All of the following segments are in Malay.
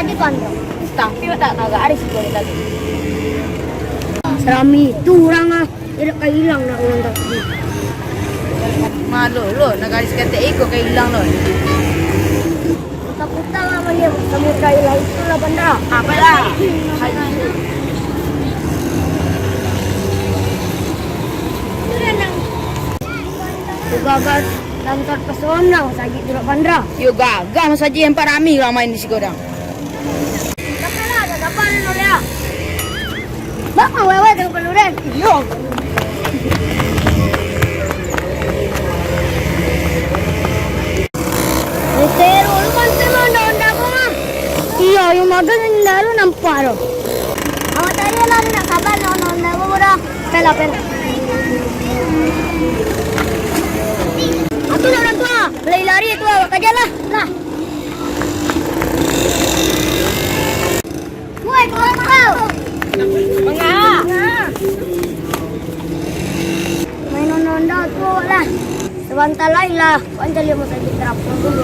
tadi kan bro. Tapi tak kagak ada sih boleh lagi. Serami itu orang tidak hilang nak orang tadi. Malu lo, nagaris kata iko kayak hilang lo. Takutang sama dia samudra hilang itu lah benda. Apa lah? Gagal dan terpesona sakit dulu bandra. Yo gagal saja yang parami ramai di sigodang. Katalah ada kapan nolak. Bak mau wewe tengok peluren. Yo. Pero lu kan onda ko mah. Iya, yung magal ng lalo ng paro. Awat tayo lang na kaban onda ko mura. Pela. Aku nak orang tua, beli lari itu awak aja lah. Woi, kau. Mengah. Main onda tu lah. Sebentar lain lah. Kau jadi mau saja terapun dulu.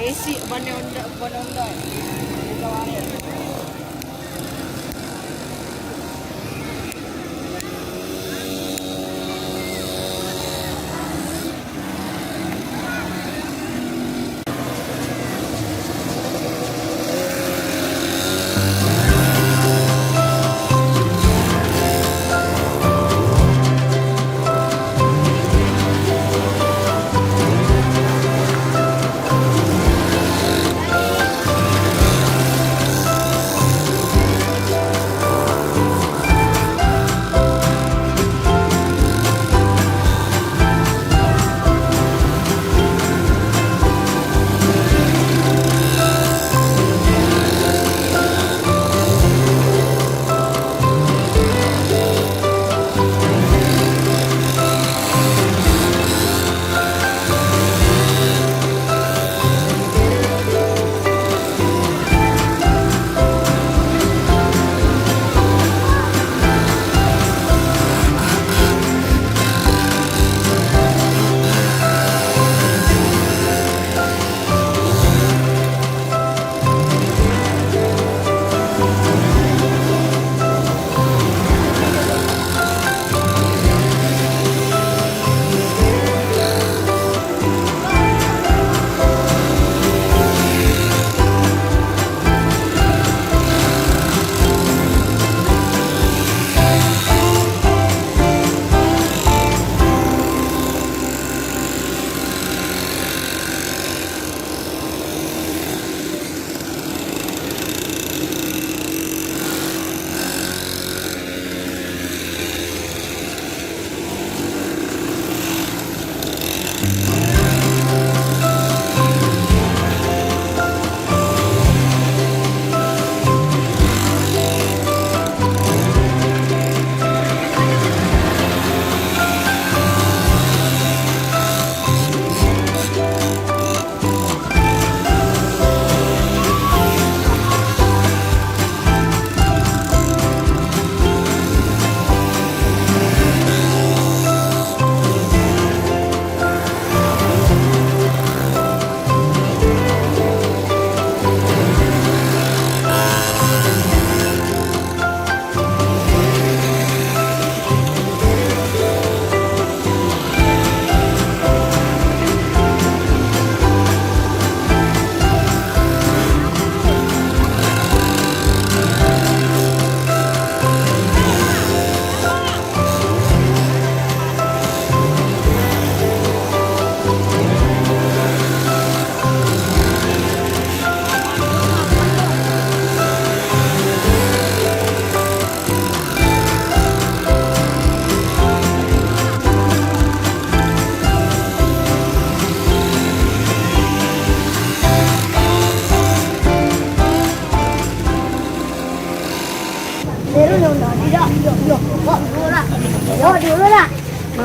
Basic mana onda.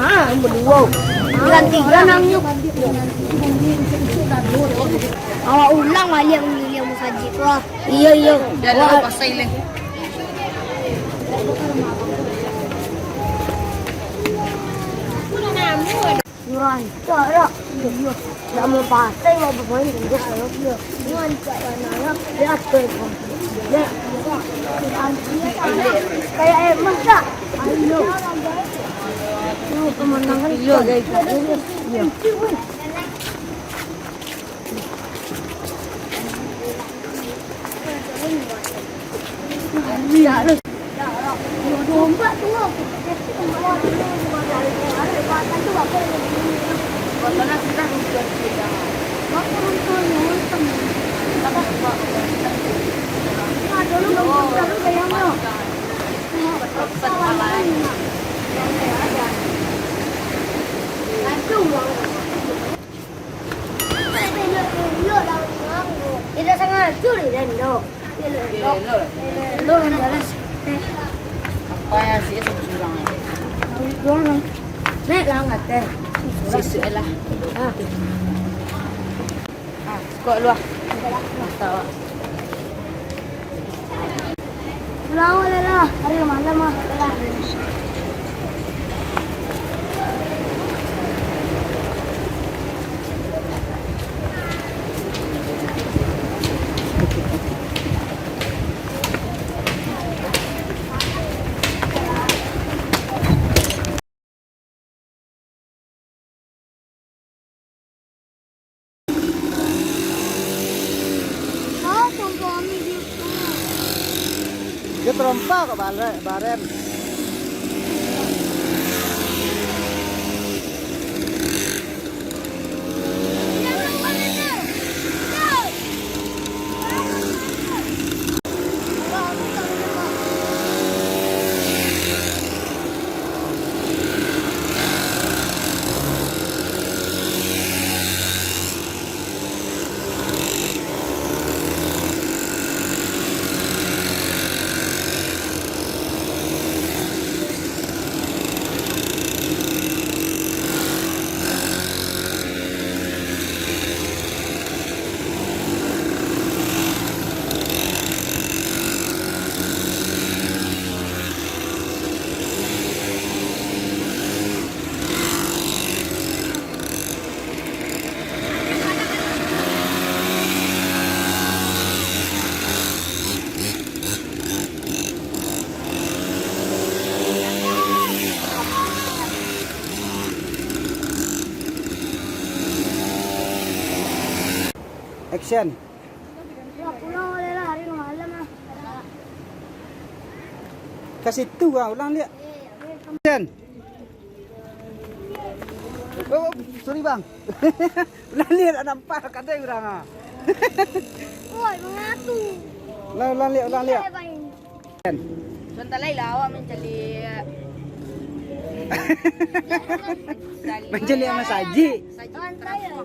Ah, berdua. Gantian ang yuk. Awak ulang wali yang milih mo sa jeep. Iya iya. Dala ko pasay lang. Yuran, cara. Iya. Dah mau pasai mau bermain dengan anak dia. Yuran cara anak lihat tu. Lihat. Kayak emas tak? Ayo. Pemandangan iya guys. Iya. Iya. Domba tu. Tidak sangat curi dan do. Lo kan jelas. Apa ya sih sesurang. Doang. Nek lang ate. Sisu lah. Kok lu ah. Tahu. Pulang wala lah. Hari mana mah? Oh, kompromi gitu. Dia terompak ke barem. Action. Ya pulang wala lah. Hari malam lah. Ke situ ulang lihat. Action. Oh, sorry bang. Ulang lihat nampak kata orang ah. Oi, mengatu. Ulang lihat. Action. Sebentar lagi lah awak mencari. Mencari sama saji. Santai ya.